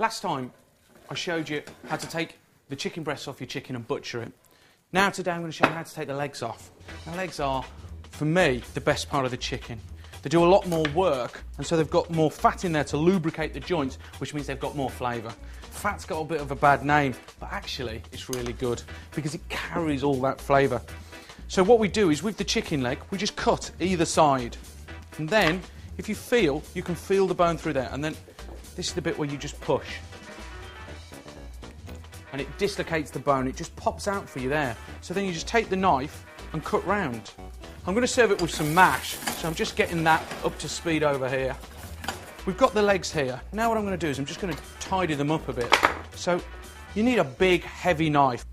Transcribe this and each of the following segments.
Last time I showed you how to take the chicken breasts off your chicken and butcher it. Now today I'm going to show you how to take the legs off. The legs are, for me, the best part of the chicken. They do a lot more work, and so they've got more fat in there to lubricate the joints, which means they've got more flavour. Fat's got a bit of a bad name, but actually it's really good because it carries all that flavour. So what we do is with the chicken leg, we just cut either side. And then, if you feel, you can feel the bone through there, and then this is the bit where you just push. And it dislocates the bone, it just pops out for you there. So then you just take the knife and cut round. I'm going to serve it with some mash, so I'm just getting that up to speed over here. We've got the legs here. Now what I'm going to do is I'm just going to tidy them up a bit. So you need a big, heavy knife.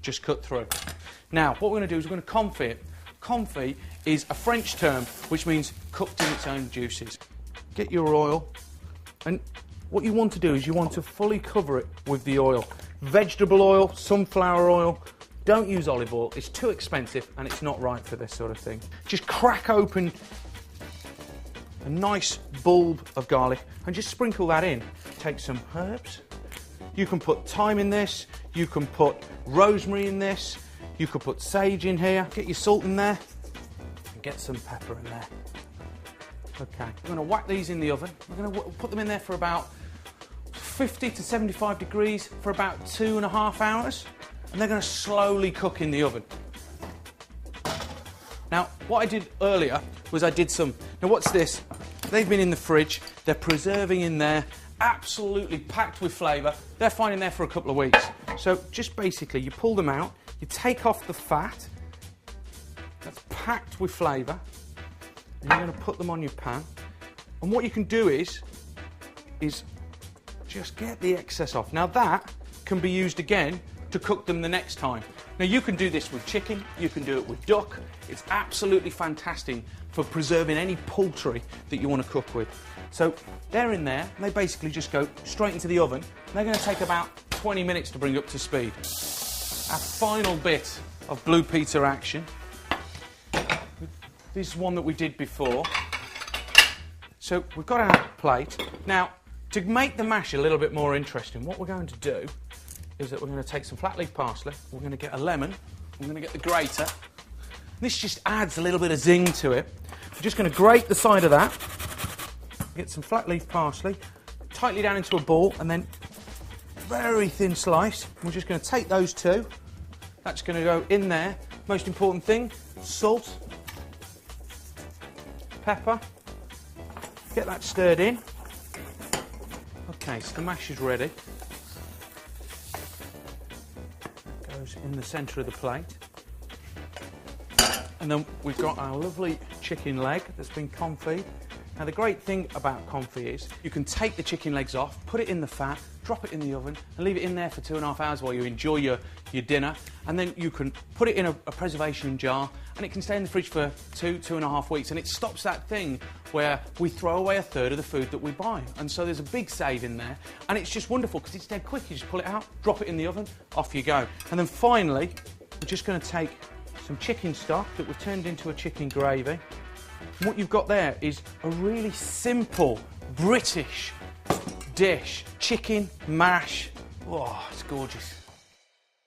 Just cut through. Now what we're going to do is we're going to confit. Confit is a French term which means cooked in its own juices. Get your oil, and what you want to do is you want to fully cover it with the oil. Vegetable oil, sunflower oil. Don't use olive oil, it's too expensive and it's not right for this sort of thing. Just crack open a nice bulb of garlic and just sprinkle that in. Take some herbs. You can put thyme in this, you can put rosemary in this, you could put sage in here. Get your salt in there and get some pepper in there. Okay, we're going to whack these in the oven. We're going to put them in there for about 50 to 75 degrees for about 2.5 hours. And they're going to slowly cook in the oven. Now, what I did earlier was I did some... Now, what's this? They've been in the fridge. They're preserving in there, absolutely packed with flavour. They're fine in there for a couple of weeks. So, just basically, you pull them out, you take off the fat. That's packed with flavour. And you're going to put them on your pan. And what you can do is just get the excess off. Now, that can be used again to cook them the next time. Now you can do this with chicken, you can do it with duck. It's absolutely fantastic for preserving any poultry that you want to cook with. So they're in there, and they basically just go straight into the oven. And they're going to take about 20 minutes to bring up to speed. Our final bit of Blue Peter action. This is one that we did before. So we've got our plate. Now, to make the mash a little bit more interesting, what we're going to do is that we're going to take some flat leaf parsley, we're going to get a lemon, we're going to get the grater. This just adds a little bit of zing to it. We're just going to grate the side of that, get some flat leaf parsley, tightly down into a ball, and then very thin slice. We're just going to take those two. That's going to go in there. Most important thing, salt, pepper. Get that stirred in. Okay, so the mash is ready. In the centre of the plate, and then we've got our lovely chicken leg that's been confit. Now the great thing about confit is you can take the chicken legs off, put it in the fat, drop it in the oven and leave it in there for 2.5 hours while you enjoy your dinner, and then you can put it in a preservation jar and it can stay in the fridge for 2.5 weeks, and it stops that thing where we throw away a third of the food that we buy. And so there's a big save in there, and it's just wonderful because it's dead quick. You just pull it out, drop it in the oven, off you go. And then finally, we're just going to take some chicken stock that we've turned into a chicken gravy. And what you've got there is a really simple British dish. Chicken mash. Oh, it's gorgeous.